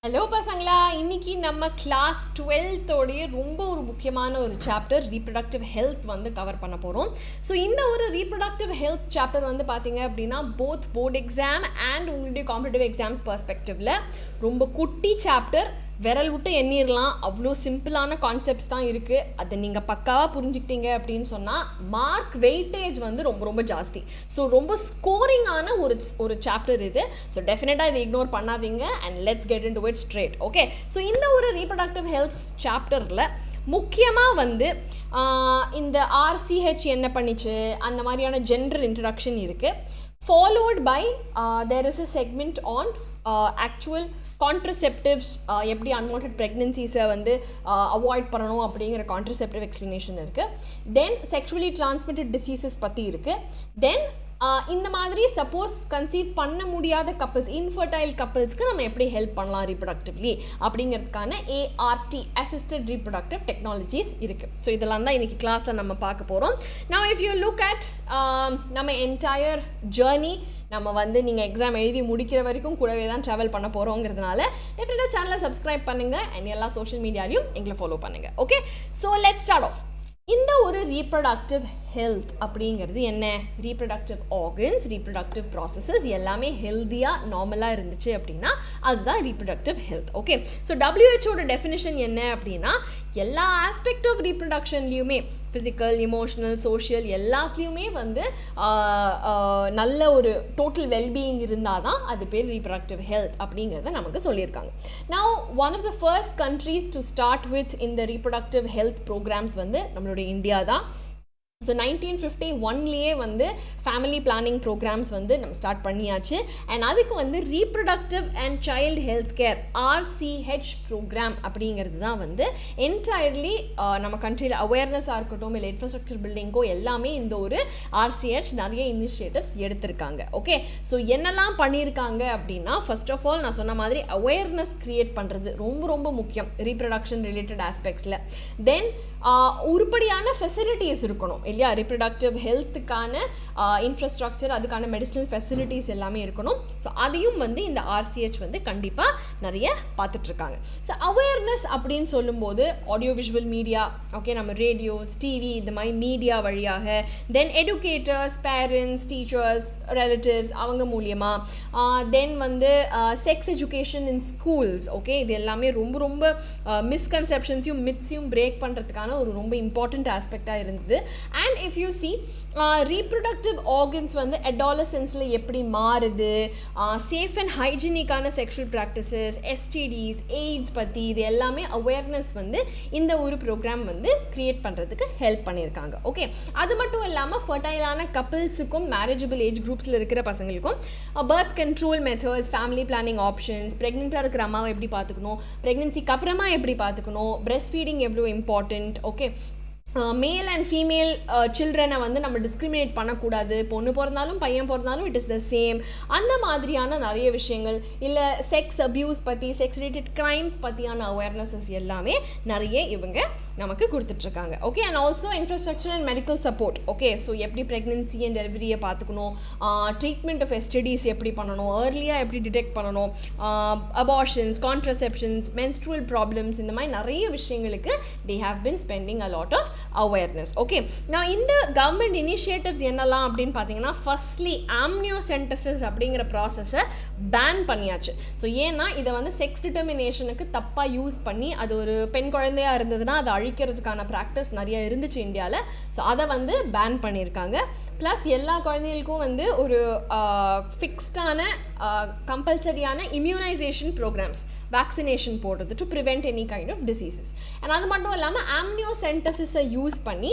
Hello பசங்களா, இன்னைக்கு நம்ம கிளாஸ் 12th உடைய ரொம்ப ஒரு முக்கியமான ஒரு சாப்டர் ரீப்ரொடக்டிவ் ஹெல்த் வந்து கவர் பண்ண போகிறோம். ஸோ இந்த ஒரு ரீப்ரொடக்டிவ் ஹெல்த் சாப்டர் வந்து பார்த்தீங்க அப்படின்னா போத் போர்டு எக்ஸாம் அண்ட் உங்களுடைய காம்படிட்டிவ் எக்ஸாம்ஸ் பர்ஸ்பெக்டிவில் ரொம்ப குட்டி சாப்டர், விரல் விட்டு எண்ணிடலாம், அவ்வளோ சிம்பிளான கான்செப்ட்ஸ் தான் இருக்குது. அதை நீங்கள் பக்காவாக புரிஞ்சுக்கிட்டீங்க அப்படின்னு சொன்னால் மார்க் வெயிட்டேஜ் வந்து ரொம்ப ரொம்ப ஜாஸ்தி. ஸோ ரொம்ப ஸ்கோரிங்கான ஒரு சாப்டர் இது. ஸோ டெஃபினட்டாக இதை இக்னோர் பண்ணாதீங்க and let's get in to it straight. Okay, so இந்த ஒரு ரீப்ரொடக்டிவ் ஹெல்த் சாப்டரில் முக்கியமாக வந்து இந்த RCH என்ன பண்ணிச்சு அந்த மாதிரியான ஜென்ரல் இன்ட்ரடக்ஷன் இருக்குது. Followed by there is a segment on actual contraceptives, எப்படி அன்வான்ட் ப்ரெக்னன்சிஸை வந்து அவாய்ட் பண்ணணும் அப்படிங்கிற கான்ட்ரசெப்டிவ் எக்ஸ்ப்ளனேஷன் இருக்குது. தென் செக்ஷுவலி டிரான்ஸ்மிட்டட் டிசீசஸ் பற்றி இருக்குது. தென் இந்த மாதிரி சப்போஸ் கன்சீவ் பண்ண முடியாத கப்பிள்ஸ், இன்ஃபர்டைல் கப்பிள்ஸ்க்கு நம்ம எப்படி ஹெல்ப் பண்ணலாம் ரீப்ரொடக்டிவ்லி அப்படிங்கிறதுக்கான ART அசிஸ்டட் ரீப்ரொடக்டிவ் டெக்னாலஜிஸ் இருக்குது. ஸோ இதெல்லாம் தான் இன்றைக்கி கிளாஸில் நம்ம பார்க்க போகிறோம். Now if you look at நம்ம என்டையர் ஜேர்னி, நம்ம வந்து நீங்கள் எக்ஸாம் எழுதி முடிக்கிற வரைக்கும் கூடவே தான் ட்ராவல் பண்ண போகிறோங்கிறதுனால டெஃபினட்டாக சேனலை சப்ஸ்கிரைப் பண்ணுங்கள் அண்ட் எல்லா சோஷியல் மீடியாலையும் எங்களை ஃபாலோ பண்ணுங்கள். Okay, so let's start off. இந்த ஒரு ரீப்ரொடக்டிவ் ஹெல்த் அப்படிங்கிறது என்ன? ரீப்ரொடக்டிவ் ஆர்கன்ஸ், ரீப்ரொடக்டிவ் ப்ராசஸஸ் எல்லாமே ஹெல்த்தியாக நார்மலாக இருந்துச்சு அப்படின்னா அதுதான் reproductive health. Okay, so WHO definition என்ன அப்படின்னா எல்லா ஆஸ்பெக்ட் ஆஃப் ரீப்ரொடக்ஷன்லையுமே ஃபிசிக்கல், இமோஷனல், சோஷியல் எல்லாத்துலேயுமே வந்து நல்ல ஒரு டோட்டல் வெல்பீயிங் இருந்தால் தான் அது பேர் ரீப்ரொடக்டிவ் ஹெல்த் அப்படிங்கிறத நமக்கு சொல்லியிருக்காங்க. Now one of the first countries to start with இந்த ரீப்ரொடக்டிவ் ஹெல்த் ப்ரோக்ராம்ஸ் வந்து நம்மளுடைய இந்தியா தான். ஸோ 1951லேயே வந்து ஃபேமிலி பிளானிங் ப்ரோக்ராம்ஸ் வந்து நம்ம ஸ்டார்ட் பண்ணியாச்சு. அண்ட் அதுக்கு வந்து reproductive and child health care RCH program அப்படிங்கிறது தான் வந்து என்டையர்லி நம்ம கண்ட்ரியில் அவேர்னஸாக இருக்கட்டும் இல்லை இன்ஃப்ராஸ்ட்ரக்சர் பில்டிங்கோ எல்லாமே இந்த ஒரு RCH நிறைய இனிஷியேட்டிவ்ஸ் எடுத்திருக்காங்க. ஓகே, ஸோ என்னெல்லாம் பண்ணியிருக்காங்க அப்படின்னா ஃபர்ஸ்ட் ஆஃப் ஆல் நான் சொன்ன மாதிரி அவேர்னஸ் க்ரியேட் பண்ணுறது ரொம்ப ரொம்ப முக்கியம் ரீப்ரொடக்ஷன் ரிலேட்டட் ஆஸ்பெக்ட்ஸில். தென் உருப்படியான ஃபெசிலிட்டிஸ் இருக்கணும் இல்லையா, ரீப்ரொடக்டிவ் ஹெல்த்துக்கான இன்ஃப்ராஸ்ட்ரக்சர், அதுக்கான மெடிசனல் ஃபெசிலிட்டிஸ் எல்லாமே இருக்கணும். ஸோ அதையும் வந்து இந்த RCH வந்து கண்டிப்பாக நிறைய பார்த்துட்ருக்காங்க. ஸோ அவேர்னஸ் அப்படின்னு சொல்லும்போது ஆடியோ விஷுவல் மீடியா, ஓகே, நம்ம ரேடியோஸ், டிவி இந்த மாதிரி மீடியா வழியாக, தென் எடுக்கேட்டர்ஸ், பேரண்ட்ஸ், டீச்சர்ஸ், ரிலேட்டிவ்ஸ் அவங்க மூலியமாக, தென் வந்து sex education in schools. Okay, இது எல்லாமே ரொம்ப ரொம்ப மிஸ்கன்செப்ஷன்ஸையும் மித்ஸையும் பிரேக் பண்ணுறதுக்கான ஒரு ரொம்ப இம்பார்ட்டண்ட் ஆஸ்பெக்டாக இருந்தது. And if you see reproductive organs வந்து அடாலசன்ஸில் எப்படி மாறுது, சேஃப் அண்ட் ஹைஜீனிக்கான செக்ஷுவல் ப்ராக்டிசஸ், STDs, எய்ட்ஸ் பற்றி இது எல்லாமே அவேர்னஸ் வந்து இந்த ஒரு ப்ரோக்ராம் வந்து க்ரியேட் பண்ணுறதுக்கு ஹெல்ப் பண்ணியிருக்காங்க. ஓகே, அது மட்டும் இல்லாமல் ஃபர்டைலான கப்பிள்ஸுக்கும் மேரேஜபிள் ஏஜ் குரூப்ஸில் இருக்கிற பசங்களுக்கும் birth control methods, family planning options, ப்ரெக்னெண்ட்டாக இருக்கிற அம்மாவை எப்படி பார்த்துக்கணும், ப்ரெக்னென்சிக்கு அப்புறமா எப்படி பார்த்துக்கணும், பிரெஸ்ட் ஃபீடிங் எவ்வளோ important. Okay, male and female சில்ட்ரனை வந்து நம்ம டிஸ்கிரிமினேட் பண்ணக்கூடாது, பொண்ணு பிறந்தாலும் பையன் பிறந்தாலும் இட் இஸ் த சேம், அந்த மாதிரியான நிறைய விஷயங்கள், இல்லை செக்ஸ் அப்யூஸ் பற்றி, செக்ஸ் ரிலேட்டட் க்ரைம்ஸ் பற்றியான அவேர்னஸஸ் எல்லாமே நிறைய இவங்க நமக்கு கொடுத்துட்ருக்காங்க. Okay, and also infrastructure and medical support. Okay, so எப்படி ப்ரெக்னென்சி அண்ட் டெலிவரியை பார்த்துக்கணும், ட்ரீட்மெண்ட் ஆஃப் STDs எப்படி பண்ணணும், ஏர்லியாக எப்படி டிடெக்ட் பண்ணணும், அபார்ஷன்ஸ், கான்ட்ரசெப்ஷன்ஸ், மென்ஸ்ட்ருவல் ப்ராப்ளம்ஸ், இந்த மாதிரி நிறைய விஷயங்களுக்கு they have been spending a lot of awareness. Okay, நான் இந்த கவர்மெண்ட் இனிஷியேட்டிவ்ஸ் என்னெல்லாம் அப்படின்னு பார்த்தீங்கன்னா ஃபர்ஸ்ட்லி ஆம்னியோசென்டசிஸ் அப்படிங்கிற ப்ராசஸை பேன் பண்ணியாச்சு. ஸோ ஏன்னா இதை வந்து செக்ஸ் டிட்டர்மினேஷனுக்கு தப்பாக யூஸ் பண்ணி அது ஒரு பெண் குழந்தையாக இருந்ததுன்னா அதை அழிக்கிறதுக்கான ப்ராக்டிஸ் நிறைய இருந்துச்சு இந்தியாவில். ஸோ அதை வந்து பேன் பண்ணியிருக்காங்க. ப்ளஸ் எல்லா குழந்தைகளுக்கும் வந்து ஒரு ஃபிக்ஸ்டான கம்பல்சரியான இம்யூனைசேஷன் ப்ரோக்ராம்ஸ், வேக்சினேஷன் போடுறது to prevent any kind of diseases. And அது மட்டும் இல்லாமல் ஆம்னியோசென்டசிஸை யூஸ் பண்ணி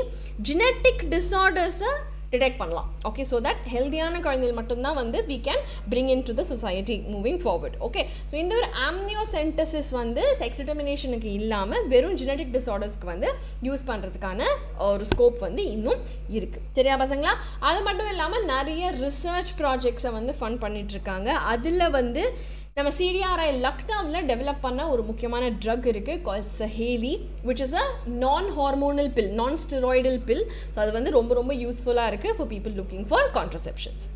ஜெனட்டிக் டிஸார்டர்ஸை டிடெக்ட் பண்ணலாம். ஓகே, ஸோ தட் ஹெல்த்தியான குழந்தைகள் மட்டும்தான் வந்து we can bring into the society moving forward. Okay, so இந்த ஒரு ஆம்னியோசென்டசிஸ் வந்து செக்ஸ் டிட்டர்மினேஷனுக்கு இல்லாமல் வெறும் ஜெனட்டிக் டிஸார்டர்ஸ்க்கு வந்து யூஸ் பண்ணுறதுக்கான ஒரு ஸ்கோப் வந்து இன்னும் இருக்குது. சரியா பசங்களா? அது மட்டும் இல்லாமல் நிறைய ரிசர்ச் ப்ராஜெக்ட்ஸை வந்து ஃபண்ட் பண்ணிகிட்ருக்காங்க. அதில் வந்து நம்ம CDRI லக்னோவில் டெவலப் பண்ண ஒரு முக்கியமான ட்ரக் இருக்குது called Saheli, which is a nonhormonal pill, nonsteroidal pill. So அது வந்து ரொம்ப ரொம்ப யூஸ்ஃபுல்லாக இருக்குது for people looking for contraceptions.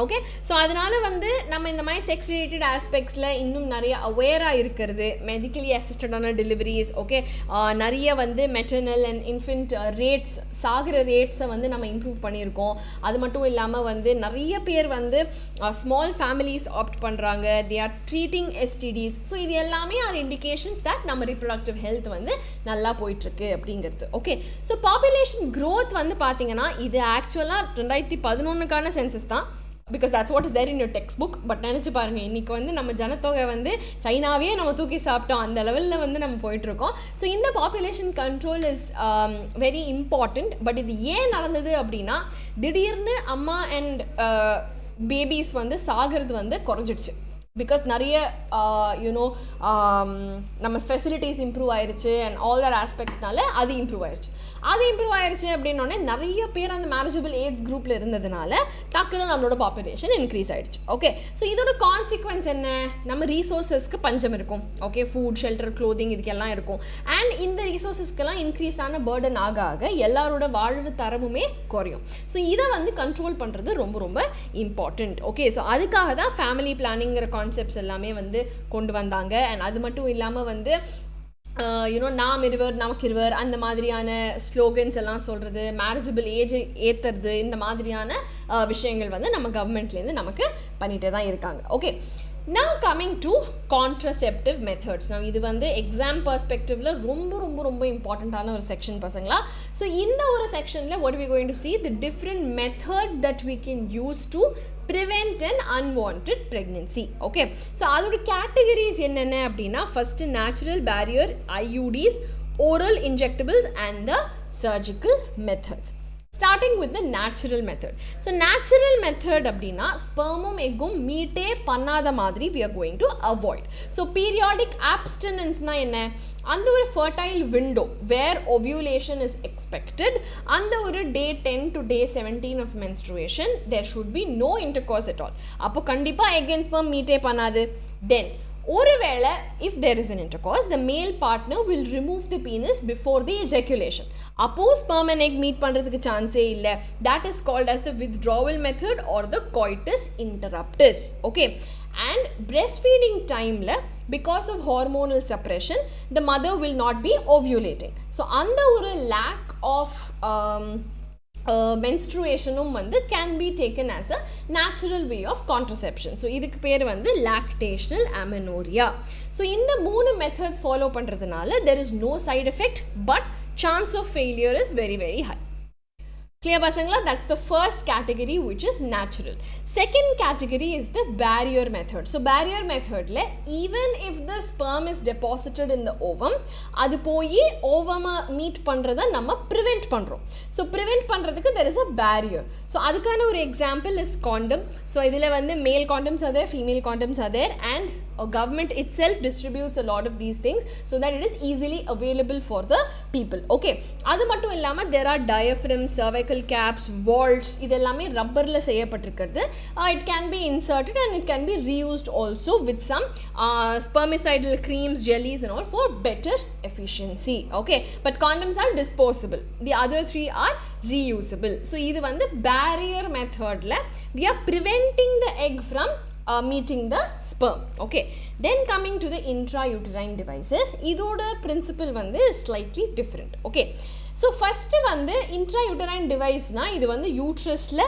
Okay so அதனால் வந்து நம்ம இந்த மாதிரி செக்ஸ் ரிலேட்டட் ஆஸ்பெக்ட்ஸில் இன்னும் நிறைய அவேராக இருக்கிறது, மெடிக்கலி அசிஸ்டடான டெலிவரிஸ், ஓகே நிறைய வந்து மெட்டர்னல் அண்ட் இன்ஃபென்ட் ரேட்ஸ், சாகிற ரேட்ஸை வந்து நம்ம இம்ப்ரூவ் பண்ணியிருக்கோம். அது மட்டும் இல்லாமல் வந்து நிறைய பேர் வந்து ஸ்மால் ஃபேமிலிஸ் ஆப்ட் பண்ணுறாங்க, they are treating STDs. So இது எல்லாமே ஆர் இண்டிகேஷன்ஸ் தட் நம்ம ரீப்ரொடக்டிவ் ஹெல்த் வந்து நல்லா போயிட்டுருக்கு அப்படிங்கிறது. ஓகே ஸோ பாப்புலேஷன் க்ரோத் வந்து பார்த்தீங்கன்னா இது ஆக்சுவலாக 2011க்கான சென்சஸ் தான், because that's what is there in your textbook. But நினச்சி பாருங்கள், இன்றைக்கி வந்து நம்ம ஜனத்தொகை வந்து சைனாவே நம்ம தூக்கி சாப்பிட்டோம், அந்த லெவலில் வந்து நம்ம போயிட்டுருக்கோம். ஸோ இந்த population control is very important. But இது ஏன் நடந்தது அப்படின்னா, திடீர்னு அம்மா அண்ட் பேபிஸ் வந்து சாகிறது வந்து குறைஞ்சிடுச்சு. பிகாஸ் நிறைய நம்ம ஃபெசிலிட்டிஸ் இம்ப்ரூவ் ஆயிடுச்சு அண்ட் ஆல் தட் ஆஸ்பெக்ட்ஸ்னால அது இம்ப்ரூவ் ஆயிடுச்சு. அது இம்ப்ரூவ் ஆயிடுச்சு அப்படின்னோடனே நிறைய பேர் அந்த மேரேஜபிள் ஏஜ் குரூப்பில் இருந்ததுனால டக்குன்னு நம்மளோட பாப்புலேஷன் இன்க்ரீஸ் ஆகிடுச்சு. ஓகே ஸோ இதோட கான்சிக்வன்ஸ் என்ன? நம்ம ரீசோர்ஸஸ்க்கு பஞ்சம் இருக்கும். ஓகே ஃபுட், ஷெல்டர், க்ளோதிங் இதுக்கெல்லாம் இருக்கும். அண்ட் இந்த ரீசோர்ஸஸ்க்கெல்லாம் இன்க்ரீஸ் ஆன பேர்டன் ஆக ஆக எல்லாரோட வாழ்வு தரமுமே குறையும். ஸோ இதை வந்து கண்ட்ரோல் பண்ணுறது ரொம்ப ரொம்ப இம்பார்ட்டண்ட். ஓகே ஸோ அதுக்காக தான் ஃபேமிலி பிளானிங்கிற கான்செப்ட்ஸ் எல்லாமே வந்து கொண்டு வந்தாங்க. அண்ட் அது மட்டும் இல்லாமல் வந்து நாம் இருவர் நமக்கு இருவர் அந்த மாதிரியான ஸ்லோகன்ஸ் எல்லாம் சொல்கிறது, மேரேஜபிள் ஏஜை ஏற்றுறது, இந்த மாதிரியான விஷயங்கள் வந்து நம்ம கவர்மெண்ட்லேருந்து நமக்கு பண்ணிகிட்டே தான் இருக்காங்க. Okay now coming to contraceptive methods. now இது வந்து எக்ஸாம் பர்ஸ்பெக்டிவ்ல ரொம்ப ரொம்ப ரொம்ப இம்பார்ட்டண்ட்டான ஒரு செக்ஷன் பசங்களா. ஸோ இந்த ஒரு செக்ஷனில் what we going to see the different methods that we can use to prevent an unwanted pregnancy. okay so அதோட categories என்னென்ன அப்படின்னா, first natural barrier, IUDs, oral injectables and the surgical methods. starting with the natural method. so natural method அப்படின்னா ஸ்பெர்மும் எக்கும் மீட்டே பண்ணாத மாதிரி we are going to avoid. so periodic abstinence னா என்ன? அந்த ஒரு fertile window where ovulation is expected, அந்த ஒரு day 10 to day 17 of menstruation there should be no intercourse at all. அப்போ கண்டிப்பா egg and sperm மீட்டே பண்ணாது. then ஒருவேளை if there is an intercourse, the male partner will remove the penis before the ejaculation. அப்போ sperm and egg meet பண்ணுறதுக்கு சான்ஸே இல்லை. that is called as the withdrawal method or the coitus interruptus. okay and breastfeeding timeல because of hormonal suppression the mother will not be ovulating. so அந்த ஒரு lack of menstruationum வந்து can be taken as a natural way of contraception. so இதுக்கு பேர் வந்து lactational amenorrhea. so இந்த 3 methods follow பண்றதுனால there is no side effect but chance of failure is very very high. clear pasangla? that's the first category which is natural. second category is the barrier method. so barrier method la even if the sperm is deposited in the ovum, adu poyi ovum meet பண்றத நம்ம prevent பண்றோம். so prevent பண்றதுக்கு there is a barrier. so அதுக்கான ஒரு example is condom. so இதுல வந்து male condoms are there, female condoms are there, and government itself distributes a lot of these things so that it is easily available for the people. okay அது மட்டும் இல்லாம there are diaphragms, cervical caps, vaults, இதெல்லாமே ரப்பர்ல செய்யப்பட்டிருக்கிறது. it can be inserted and it can be reused also with some spermicidal creams, jellies and all for better efficiency. okay but condoms are disposable, the other 3 are reusable. so இது வந்து barrier methodல we are preventing the egg from meeting the sperm. okay then coming to the intrauterine devices, இதோட principle வந்து slightly different. okay so first வந்து intrauterine device னா இது வந்து uterusல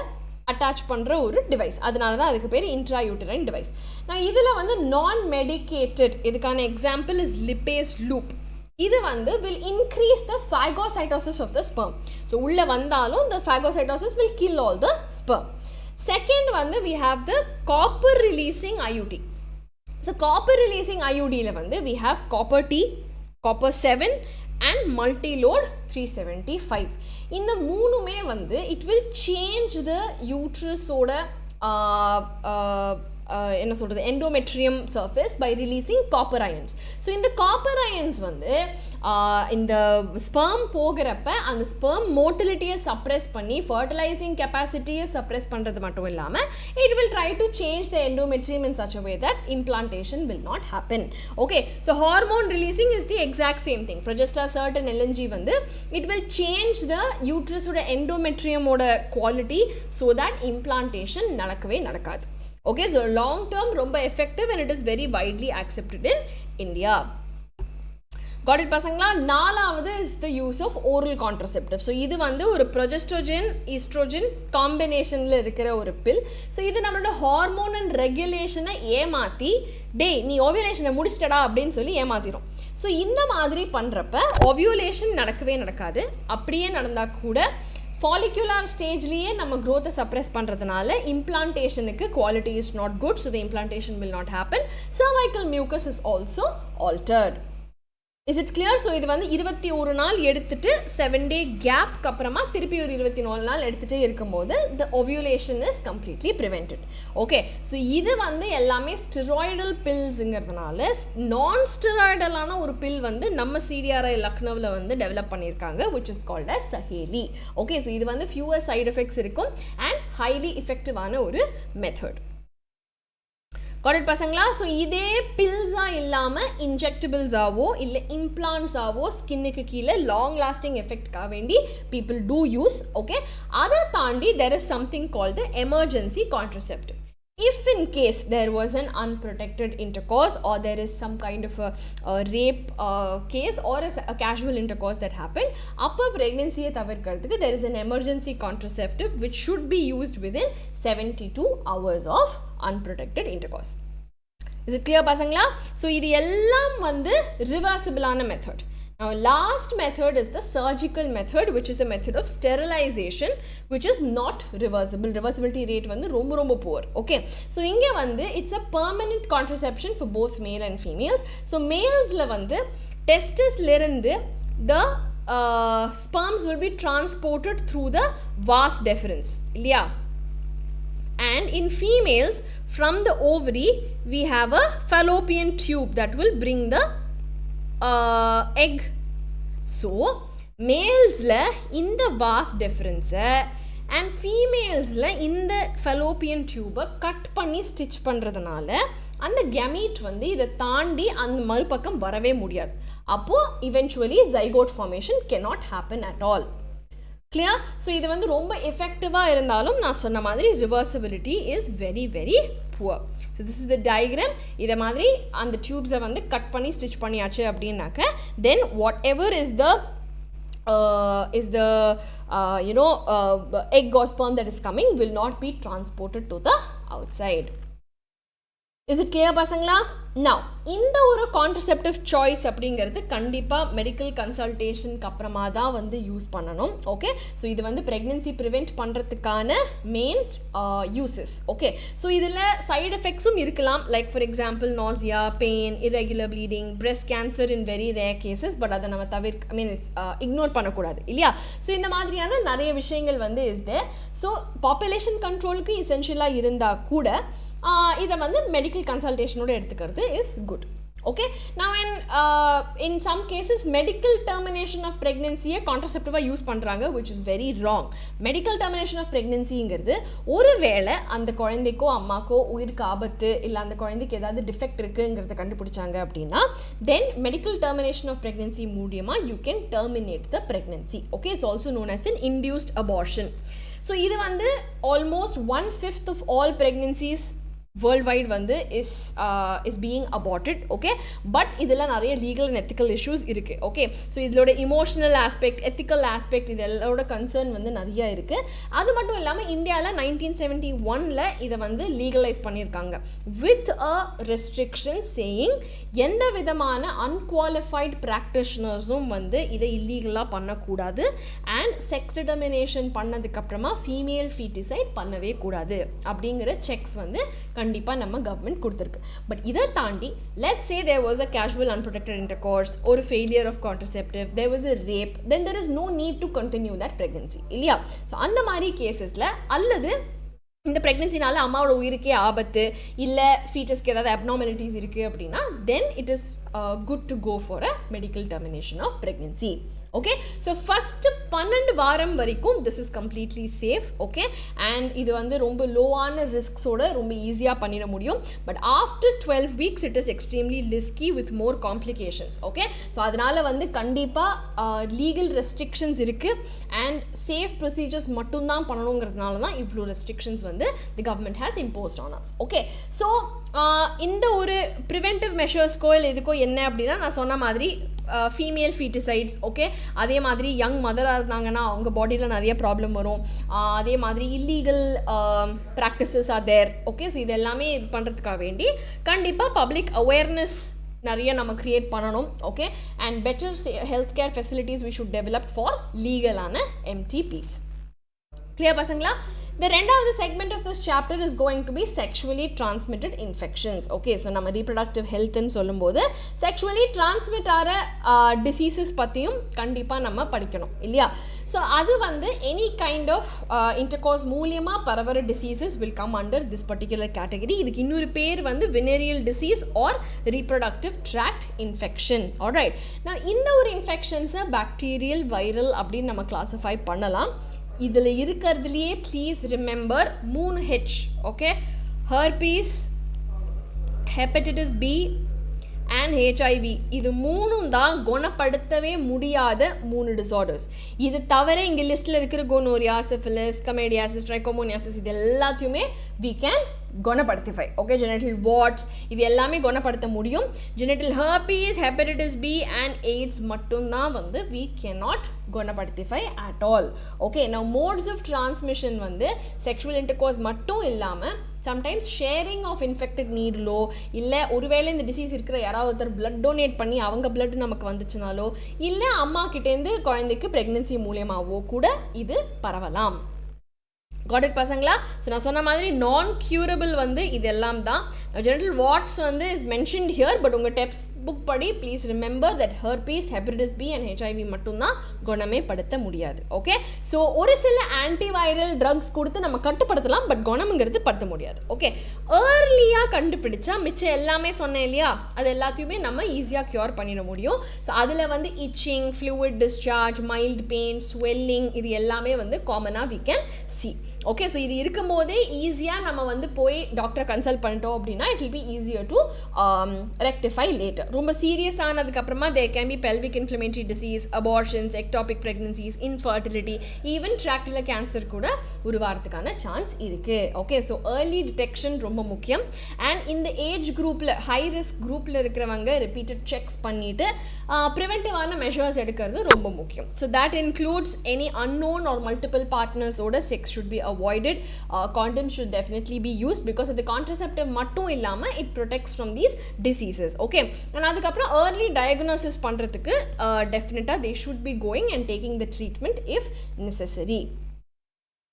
attach பண்ணுற ஒரு டிவைஸ், அதனால தான் அதுக்கு பேர் intrauterine device. நான் இதில் வந்து நான் மெடிக்கேட்டட், இதுக்கான எக்ஸாம்பிள் இஸ் லிப்பேஸ் லூப். இது வந்து will increase the phagocytosis of the sperm. so உள்ள வந்தாலும் the phagocytosis will kill all the sperm. second வந்து we have the copper releasing IUD. so copper releasing IUD ல வந்து we have copper T, copper 7 and multi-load 375. இந்த மூணுமே வந்து it will change the uterus ஓட என்ன சொல்கிறது endometrium surface by releasing copper ions. So இந்த காப்பர் அயன்ஸ் வந்து இந்த ஸ்பெர்ம் போகிறப்ப அந்த ஸ்பெர்ம் மோட்டிலிட்டியை சப்ரெஸ் பண்ணி ஃபர்டிலைசிங் கெப்பாசிட்டியை சப்ரெஸ் பண்ணுறது மட்டும் இல்லாமல் it will try to change the endometrium in such a way that implantation will not happen. Okay, so hormone releasing is the exact same thing. Progesterone and LNG வந்து it will change the uterus ஓட endometrium ஓட quality so that implantation நடக்கவே நடக்காது. Okay, so long term ரொம்ப effective and it is very widely accepted in India. Got it பசங்களா? நாலாவது is the use of oral contraceptive. So இது வந்து ஒரு ப்ரொஜெஸ்ட்ரோஜன் ஈஸ்ட்ரோஜன் காம்பினேஷனில் இருக்கிற ஒரு பில். ஸோ இது நம்மளோட ஹார்மோன் அண்ட் ரெகுலேஷனை ஏமாற்றி நீ ஓவியுலேஷனை முடிச்சிட்டடா அப்படின்னு சொல்லி ஏமாத்திரும். ஸோ இந்த மாதிரி பண்ணுறப்ப ஓவியுலேஷன் நடக்கவே நடக்காது. அப்படியே நடந்தால் கூட ஃபாலிகுலார் ஸ்டேஜ்லேயே நம்ம க்ரோத்தை சப்ரெஸ் பண்ணுறதுனால இம்ப்ளான்டேஷனுக்கு quality is not good. So the implantation will not happen. Cervical mucus is also altered. Is it clear? So இது வந்து 21 நாள் எடுத்துட்டு 7 டே கேப்க்கு அப்புறமா திருப்பி ஒரு 24 நாள் எடுத்துகிட்டே இருக்கும்போது the ovulation is completely prevented. Okay, so இது வந்து எல்லாமே ஸ்டெராய்டல் பில்ஸுங்கிறதுனால நான் ஸ்டெராய்டலான ஒரு பில் வந்து நம்ம CDRI லக்னோவில் வந்து டெவலப் பண்ணியிருக்காங்க, which is called as Saheli. Okay, so இது வந்து ஃபியூவர் சைட் எஃபெக்ட்ஸ் இருக்கும் அண்ட் ஹைலி எஃபெக்டிவான ஒரு மெத்தட். Got it பசங்களா? ஸோ இதே பில்ஸாக இல்லாமல் இன்ஜெக்டபிள்ஸாவோ இல்லை இம்ப்ளான்ட்ஸாவோ ஸ்கின்னுக்கு கீழே லாங் லாஸ்டிங் எஃபெக்ட்காக வேண்டி பீப்புள் டூ யூஸ். ஓகே, அதை தாண்டி there is something called the emergency contraceptive. If in case there was an unprotected intercourse or there is some kind of a rape case or a casual intercourse that happened, அப்போ pregnancy-யை தவிர்க்கிறதுக்கு there is an emergency contraceptive which should be used within 72 hours of unprotected intercourse. Is it clear பசங்களா? So இது எல்லாம் வந்து ரிவர்சிபிளான method. Now last method is the surgical method, which is a method of sterilization which is not reversible. Reversibility rate வந்து ரொம்ப poor. Okay, so இங்க வந்து it's a permanent contraception for both male and females. So malesல வந்து testisல இருந்து the sperms will be transported through the vas deferens இல்லையா? And in females from the ovary we have a fallopian tube that will bring the egg. So males-ல இந்த vas deferens and females-ல இந்த fallopian tube cut பண்ணி stitch பண்ணுறதுனால அந்த gamete வந்து இதை தாண்டி அந்த மறுபக்கம் வரவே முடியாது. அப்போ eventually zygote formation cannot happen at all. Clear? So இது வந்து ரொம்ப எஃபெக்டிவாக இருந்தாலும் நான் சொன்ன மாதிரி reversibility is very poor. So this is the diagram. இதை மாதிரி அந்த டியூப்ஸை வந்து கட் பண்ணி ஸ்டிச் பண்ணியாச்சு அப்படின்னாக்க then what ever is the egg or sperm that is coming will not be transported to the outside. Is it clear பசங்களா? Now இந்த ஒரு கான்ட்ரசெப்டிவ் சாய்ஸ் அப்படிங்கிறது கண்டிப்பாக மெடிக்கல் கன்சல்டேஷனுக்கு அப்புறமா தான் வந்து யூஸ் பண்ணணும். ஓகே, ஸோ இது வந்து ப்ரெக்னென்சி ப்ரிவெண்ட் பண்ணுறதுக்கான மெயின் யூசஸ். ஓகே, ஸோ இதில் சைடு எஃபெக்ட்ஸும் இருக்கலாம், like for example nausea, pain, irregular bleeding, breast cancer in very rare cases. But அதை நம்ம இக்னோர் பண்ணக்கூடாது இல்லையா? ஸோ இந்த மாதிரியான நிறைய விஷயங்கள் வந்து இஸ் தேர். ஸோ பாப்புலேஷன் கண்ட்ரோலுக்கு இசென்ஷியலாக இருந்தால் கூட இதை வந்து மெடிக்கல் கன்சல்டேஷனோடு எடுத்துக்கிறது is good. Okay, now in some cases medical termination of pregnancy-யை கான்ட்ரசெப்டிவாக யூஸ் பண்ணுறாங்க, which is very wrong. Medical termination of pregnancy-ங்கிறது ஒருவேளை அந்த குழந்தைக்கோ அம்மாக்கோ உயிருக்கு ஆபத்து இல்லை அந்த குழந்தைக்கு ஏதாவது டிஃபெக்ட் இருக்குங்கிறத கண்டுபிடிச்சாங்க அப்படின்னா then medical termination of pregnancy மூலியமாக you can terminate the pregnancy. Okay, it's also known as an induced abortion. So இது வந்து almost 1/5 of all pregnancies worldwide வந்து is being aborted. Okay, but இதெல்லாம் நிறைய legal and ethical issues இருக்கு. Okay, so இதோட emotional aspect, ethical aspect இதோட concern வந்து நிறைய இருக்கு. அது மட்டும் இல்லாமல் இந்தியாவில் 1971ல இதை வந்து legalize பண்ணியிருக்காங்க with a restriction saying எந்த விதமான unqualified practitionersம் வந்து இதை இல்லீகலாக பண்ணக்கூடாது and sex determination பண்ணதுக்கப்புறமா female feticide பண்ணவே கூடாது அப்படிங்கிற checks வந்து கண்டிப்பாக நம்ம கவர்மெண்ட் கொடுத்துருக்கு. பட் இதை தாண்டி let's say there was a casual unprotected intercourse or a failure of contraceptive, there was a rape, then there is no need to continue that pregnancy இல்லையா? ஸோ அந்த மாதிரி கேசஸில் அல்லது இந்த ப்ரெக்னென்சினால அம்மாவோட உயிருக்கே ஆபத்து இல்லை ஃபீட்டஸ்க்கு ஏதாவது அப்நார்மாலிட்டிஸ் இருக்குது அப்படின்னா then it is good to go for a medical termination of pregnancy. Okay, so first 12 வாரம் வரைக்கும் this is completely safe. Okay, and இது வந்து ரொம்ப லோவான ரிஸ்க்ஸோட ரொம்ப ஈஸியாக பண்ணிட முடியும். But after 12 weeks it is extremely risky with more complications. Okay, so அதனால் வந்து கண்டிப்பாக லீகல் ரெஸ்ட்ரிக்ஷன்ஸ் இருக்குது அண்ட் சேஃப் ப்ரொசீஜர்ஸ் மட்டும்தான் பண்ணணுங்கிறதுனால தான் இவ்வளோ ரெஸ்ட்ரிக்ஷன்ஸ் வந்து the government has imposed on us. Okay, so இந்த ஒரு ப்ரிவென்டிவ் மெஷர்ஸ்க்கோ இல்லை இதுக்கோ என்ன அப்படின்னா நான் சொன்ன மாதிரி ஃபீமேல் ஃபீட்டிசைட்ஸ் ஓகே அதே மாதிரி யங் மதராக இருந்தாங்கன்னா அவங்க பாடியில் நிறைய ப்ராப்ளம் வரும் அதே மாதிரி illegal practices are there okay so இது எல்லாமே இது பண்ணுறதுக்காக வேண்டி கண்டிப்பாக பப்ளிக் அவேர்னஸ் நிறைய நம்ம க்ரியேட் பண்ணணும் okay and better health care facilities we should develop for லீகலான எம்டிபிஸ் கிளியர் பசங்களா The ரெண்டாவது segment of this chapter is going to be sexually transmitted infections. Okay, so நம்ம reproductive health ன்னு சொல்லும்போது sexually transmit ஆகிற diseases பற்றியும் கண்டிப்பாக நம்ம படிக்கணும் இல்லையா ஸோ அது வந்து any kind of intercourse மூலியமாக பரவற diseases will come under this particular category. இதுக்கு இன்னொரு பேர் வந்து venereal disease or reproductive tract infection. Alright, நான் இந்த ஒரு இன்ஃபெக்ஷன்ஸை bacterial, viral அப்படின்னு நம்ம classify பண்ணலாம் இதில் இருக்கிறதுலையே please remember 3H okay herpes hepatitis B and HIV இது மூணும் தான் குணப்படுத்தவே முடியாத 3 டிஸார்டர்ஸ் இது தவிர இங்கே லிஸ்ட்டில் இருக்கிற கோனோரியா சிஃபிலிஸ் கமேடியாசிஸ் ட்ரைகோமோனியாசிஸ் இது எல்லாத்தையுமே we can குணப்படுத்திஃபை ஓகே ஜெனட்டல் வார்ட்ஸ் இது எல்லாமே குணப்படுத்த முடியும் genital herpes hepatitis B and AIDS மட்டும்தான் வந்து we cannot குணப்படுத்திஃபை at all ஓகே now modes of transmission வந்து sexual intercourse மட்டும் இல்லாமல் சம்டைம்ஸ் ஷேரிங் ஆஃப் இன்ஃபெக்டட் நீடலோ இல்லை ஒருவேளை இந்த டிசீஸ் இருக்கிற யாராவது ஒருத்தர் பிளட் டொனேட் பண்ணி அவங்க பிளட் நமக்கு வந்துச்சுனாலோ இல்லை அம்மா கிட்டேருந்து குழந்தைக்கு ப்ரெக்னென்சி மூலியமாகவோ கூட இது பரவலாம் Got it பசங்களா ஸோ நான் சொன்ன மாதிரி நான் க்யூரபிள் வந்து இதெல்லாம் தான் ஜெனரல் வாட்ஸ் வந்து இஸ் மென்ஷன்ட் ஹியர் பட் உங்கள் டெக்ஸ்ட் புக் படி please remember that herpes hepatitis B and HIV மட்டும்தான் குணமே படுத்த முடியாது ஓகே ஸோ ஒரு சில ஆன்டிவைரல் ட்ரக்ஸ் கொடுத்து நம்ம கட்டுப்படுத்தலாம் பட் குணம்ங்கிறது படுத்த முடியாது ஓகே ஏர்லியாக கண்டுபிடிச்சா மிச்சம் எல்லாமே சொன்னேன் இல்லையா அது எல்லாத்தையுமே நம்ம ஈஸியாக க்யூர் பண்ணிட முடியும் ஸோ அதில் வந்து itching fluid discharge mild pain swelling இது எல்லாமே வந்து காமனாக we can see okay so இது இருக்கும்போதே ஈஸியாக நம்ம வந்து போய் டாக்டரை கன்சல்ட் பண்ணிட்டோம் அப்படின்னா it will be easier to rectify later ரொம்ப சீரியஸ் ஆனதுக்கப்புறமா there can be pelvic inflammatory disease abortions ectopic pregnancies infertility even ட்ராக்டில் கேன்சர் கூட உருவாகிறதுக்கான சான்ஸ் இருக்குது ஓகே ஸோ ஏர்லி டிடெக்ஷன் ரொம்ப முக்கியம் அண்ட் இந்த ஏஜ் குரூப்பில் ஹை ரிஸ்க் குரூப்பில் இருக்கிறவங்க ரிப்பீட்டட் செக்ஸ் பண்ணிவிட்டு ப்ரிவென்டிவான மெஷர்ஸ் எடுக்கிறது ரொம்ப முக்கியம் so that includes any unknown or multiple பார்ட்னர்ஸோட sex should be avoided condoms should definitely be used because of the contraceptive மட்டும் இல்லாம it protects from these diseases okay and அதுக்கப்புறம் early diagnosis பண்றதுக்கு definitely they should be going and taking the treatment if necessary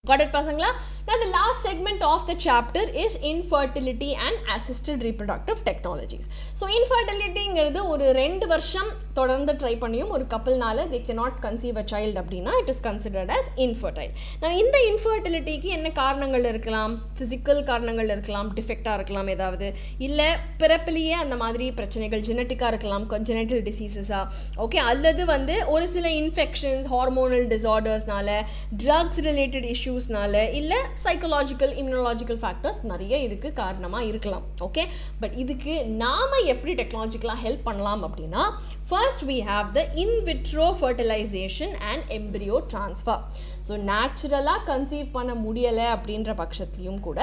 Got it பசங்களா now the last segment of the chapter is infertility and assisted reproductive technologies so infertilityங்கிறது ஒரு 2 வருஷம் தொடர்ந்து try பண்ணியும் ஒரு கப்பல்னால they cannot conceive a child அப்படின்னா it is considered as infertile நான் இந்த infertilityக்கு என்ன காரணங்கள் இருக்கலாம் physical காரணங்கள் இருக்கலாம் டிஃபெக்டாக இருக்கலாம் ஏதாவது இல்லை பிறப்பிலேயே அந்த மாதிரி பிரச்சனைகள் ஜெனட்டிக்காக இருக்கலாம் ஜெனட்டல் டிசீசஸா ஓகே அல்லது வந்து ஒரு சில இன்ஃபெக்ஷன்ஸ் ஹார்மோனல் டிஸார்டர்ஸ்னால ட்ரக்ஸ் ரிலேட்டட் இஷ்யூஸ்னால இல்லை சைக்கலாஜிக்கல் இம்யூனாலஜிக்கல் ஃபேக்டர்ஸ் நிறைய இதுக்கு காரணமாக இருக்கலாம் ஓகே பட் இதுக்கு நாம் எப்படி டெக்னாலஜிக்கலாக ஹெல்ப் பண்ணலாம் அப்படின்னா first we have the in vitro fertilization and embryo transfer so நேச்சுரலாக கன்சீவ் பண்ண முடியலை அப்படின்ற பட்சத்துலையும் கூட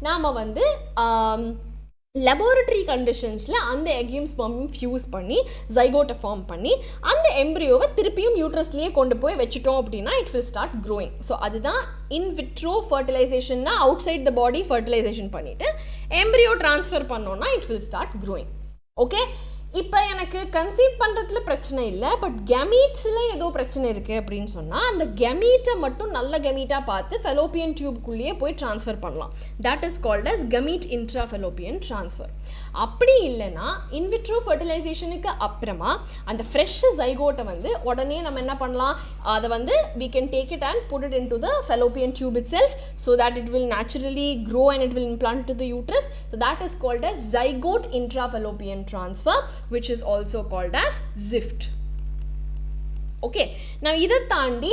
நாம் வந்து லெபார்டரி கண்டிஷன்ஸில் அந்த எக்கையும் ஸ்பெர்மையும் ஃபியூஸ் பண்ணி ஜைகோட்டை ஃபார்ம் பண்ணி அந்த எம்ப்ரியோவை திருப்பியும் யூட்ரஸ்லேயே கொண்டு போய் வச்சுட்டோம் அப்படின்னா it will start growing so அதுதான் இன் விட்ரோ ஃபர்டிலைசேஷன்னா outside the body fertilization பண்ணிவிட்டு எம்ப்ரியோ ட்ரான்ஸ்ஃபர் பண்ணோன்னா it will start growing okay இப்போ எனக்கு கன்சீவ் பண்ணுறதுல பிரச்சனை இல்லை பட் கெமீட்ஸில் ஏதோ பிரச்சனை இருக்குது அப்படின்னு சொன்னால் அந்த கெமீட்டை மட்டும் நல்ல கெமீட்டாக பார்த்து ஃபெலோப்பியன் டியூப்குள்ளேயே போய் ட்ரான்ஸ்ஃபர் பண்ணலாம் that is called as gamete intrafallopian transfer அப்படி இல்லைன்னா இன்விட்ரோ ஃபர்டிலைசேஷனுக்கு அப்புறமா அந்த ஃப்ரெஷ் ஜைகோட்டை வந்து உடனே நம்ம என்ன பண்ணலாம், அதை வந்து we can take it and put it into the fallopian tube itself so that it will naturally grow and it will implant into the uterus. So that is called as zygote intrafallopian transfer, which is also called as ZIFT. Okay, now இதை தாண்டி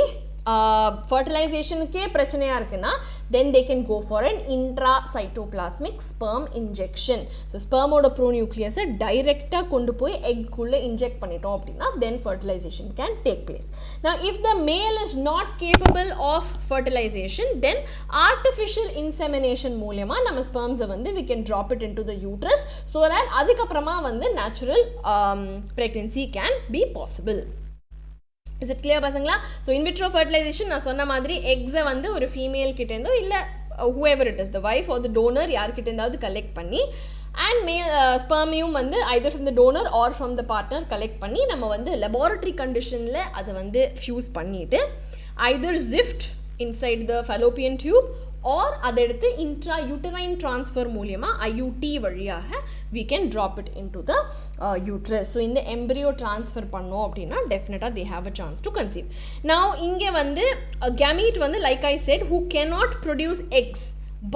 ஃபர்டிலைசேஷனுக்கே பிரச்சனையாக இருக்குன்னா then they can go for an intracytoplasmic sperm injection. So spermoட pronucleus டைரெக்டாக கொண்டு போய் எக்குள்ளே inject பண்ணிட்டோம் அப்படின்னா then fertilization can take place. Now if the male is not capable of fertilization, then artificial insemination மூலமாக நம்ம ஸ்பெர்ம்ஸை வந்து we can drop it into the uterus so that அதுக்கப்புறமா வந்து natural pregnancy can be possible. Is it clear பசங்களா? So in vitro fertilisation நான் சொன்ன மாதிரி எக்ஸை வந்து ஒரு ஃபீமேல் கிட்டேருந்தோ இல்லை whoever it is, the wife or the donor யார்கிட்ட இருந்தாவது கலெக்ட் பண்ணி அண்ட் ஸ்பெர்மியும் வந்து either from the donor or from the partner collect பண்ணி நம்ம வந்து லெபார்டரி கண்டிஷனில் அதை வந்து ஃபியூஸ் பண்ணிவிட்டு either ZIFT inside the fallopian tube or அதை எடுத்து intrauterine transfer மூலியமாக IUT வழியாக we can drop it into the uterus. So இந்த embryo transfer பண்ணோம் அப்படின்னா definitely they have a chance to conceive. Now இங்கே வந்து gamete வந்து like I said who cannot produce eggs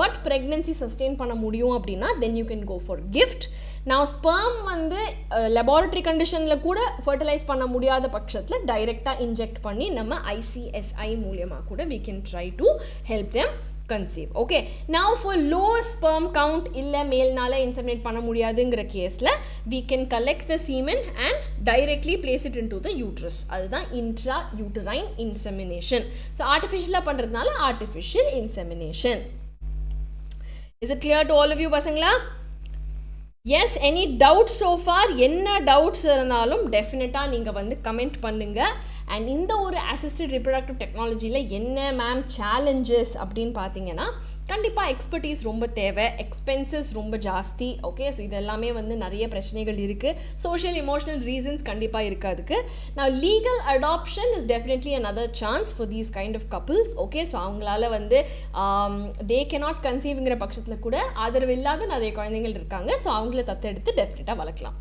but pregnancy sustain பண்ண முடியும் அப்படின்னா then you can go for gift. Now sperm வந்து laboratory conditionல கூட fertilize பண்ண முடியாத பட்சத்தில் டைரெக்டாக இன்ஜெக்ட் பண்ணி நம்ம ICSI மூலியமாக கூட we can try to help them conceive. Okay, now for low sperm count illa male nala inseminate panna mudiyadungra case la we can collect the semen and directly place it into the uterus. Adha intrauterine insemination. So artificial la pandradnala artificial insemination. Is it clear to all of you pasangla? Yes, any doubts so far? Enna doubts irundhalum definitely neenga vandu comment pannunga. And இந்த ஒரு assisted reproductive டெக்னாலஜியில் என்ன ma'am challenges அப்படின்னு பார்த்தீங்கன்னா கண்டிப்பாக expertise ரொம்ப தேவை, expenses ரொம்ப ஜாஸ்தி. ஓகே, ஸோ இதெல்லாமே வந்து நிறைய பிரச்சனைகள் இருக்குது. சோஷியல் இமோஷனல் ரீசன்ஸ் கண்டிப்பாக இருக்குது அதுக்கு. நான் legal adoption is definitely another chance for these kind of couples. Okay, so அவங்களால வந்து தே கேனாட் கன்சீவ்ங்கிற பட்சத்தில் கூட ஆதரவு இல்லாத நிறைய குழந்தைகள் இருக்காங்க. ஸோ அவங்கள தத்தெடுத்து டெஃபினட்டாக வளர்க்கலாம்.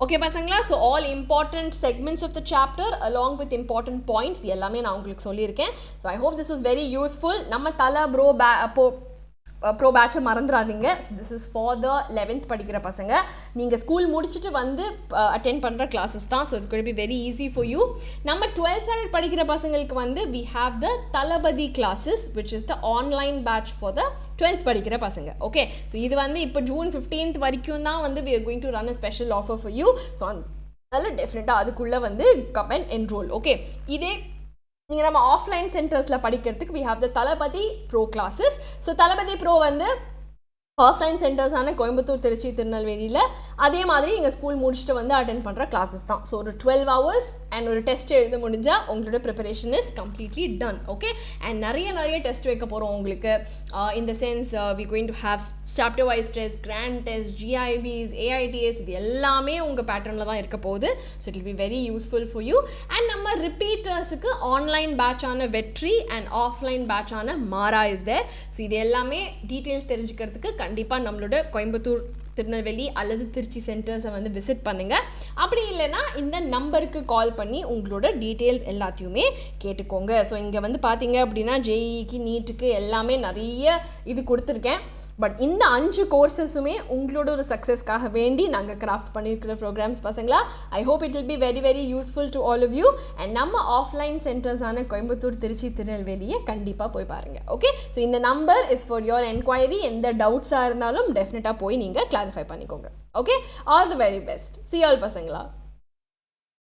Okay pasangla, so all important segments of the chapter along with important points எல்லாமே நான் உங்களுக்கு சொல்லியிருக்கேன். So I hope this was very useful. நம்ம Thala ப்ரோ பேட்சை மறந்துடாதீங்க. This is for the 11th படிக்கிற பசங்க. நீங்கள் ஸ்கூல் முடிச்சுட்டு வந்து அட்டென்ட் பண்ணுற கிளாஸஸ் தான். So it's going to be very easy for you. நம்ம 12th ஸ்டாண்டர்ட் படிக்கிற பசங்களுக்கு வந்து we have the Thalapathy classes which is the online batch for the 12th படிக்கிற பசங்க. ஓகே, ஸோ இது வந்து இப்போ June 15th வரைக்கும் தான் வந்து we are going to run a special offer for you. So அதனால் டெஃபினட்டாக அதுக்குள்ளே வந்து come and enroll. ஓகே, இதே நீங்கள் நம்ம ஆஃப்லைன் சென்டர்ஸில் படிக்கிறதுக்கு we have the Thalapathy Pro classes. So Thalapathy Pro வந்து ஆஃப்லைன் சென்டர்ஸான கோயம்புத்தூர், திருச்சி, திருநெல்வேலியில் அதே மாதிரி நீங்கள் ஸ்கூல் முடிச்சுட்டு வந்து அட்டென்ட் பண்ணுற கிளாஸஸ் தான். ஸோ ஒரு 12 hours அண்ட் ஒரு டெஸ்ட் எழுத முடிஞ்சால் உங்களோட preparation is completely done. Okay, and நிறைய டெஸ்ட் வைக்க போகிறோம் உங்களுக்கு. In the sense we going to have chapter wise test, grand test, GIBs, AITS, இது எல்லாமே உங்கள் பேட்டர்னில் தான் இருக்க போகுது. So it will be very useful for you. And நம்ம ரிப்பீட்டர்ஸுக்கு ஆன்லைன் பேட்சான வெட்ரி அண்ட் ஆஃப்லைன் பேட்சான MAARA இஸ் தேர். ஸோ இது எல்லாமே டீட்டெயில்ஸ் தெரிஞ்சுக்கிறதுக்கு கண்டிப்பாக நம்மளோட கோயம்புத்தூர், திருநெல்வேலி அல்லது திருச்சி சென்டர்ஸை வந்து விசிட் பண்ணுங்கள். அப்படி இல்லைன்னா இந்த நம்பருக்கு கால் பண்ணி உங்களோட டீட்டெயில்ஸ் எல்லாத்தையுமே கேட்டுக்கோங்க. ஸோ இங்கே வந்து பார்த்தீங்க அப்படின்னா JEEக்கு, நீட்டுக்கு எல்லாமே நிறைய இது கொடுத்துருக்கேன். பட் இந்த 5 கோர்சஸுமே உங்களோட ஒரு சக்ஸஸ்க்காக வேண்டி நாங்கள் கிராஃப்ட் பண்ணியிருக்கிற ப்ரோக்ராம்ஸ் பசங்களா. I hope it will be very very useful to all of you. And நம்ம ஆஃப்லைன் சென்டர்ஸான கோயம்புத்தூர், திருச்சி, திருநெல்வேலியை கண்டிப்பாக போய் பாருங்கள். ஓகே, ஸோ இந்த number is for your enquiry. எந்த டவுட்ஸாக இருந்தாலும் டெஃபினட்டாக போய் நீங்கள் கிளாரிஃபை பண்ணிக்கோங்க. Okay, all the very best. See all பசங்களா.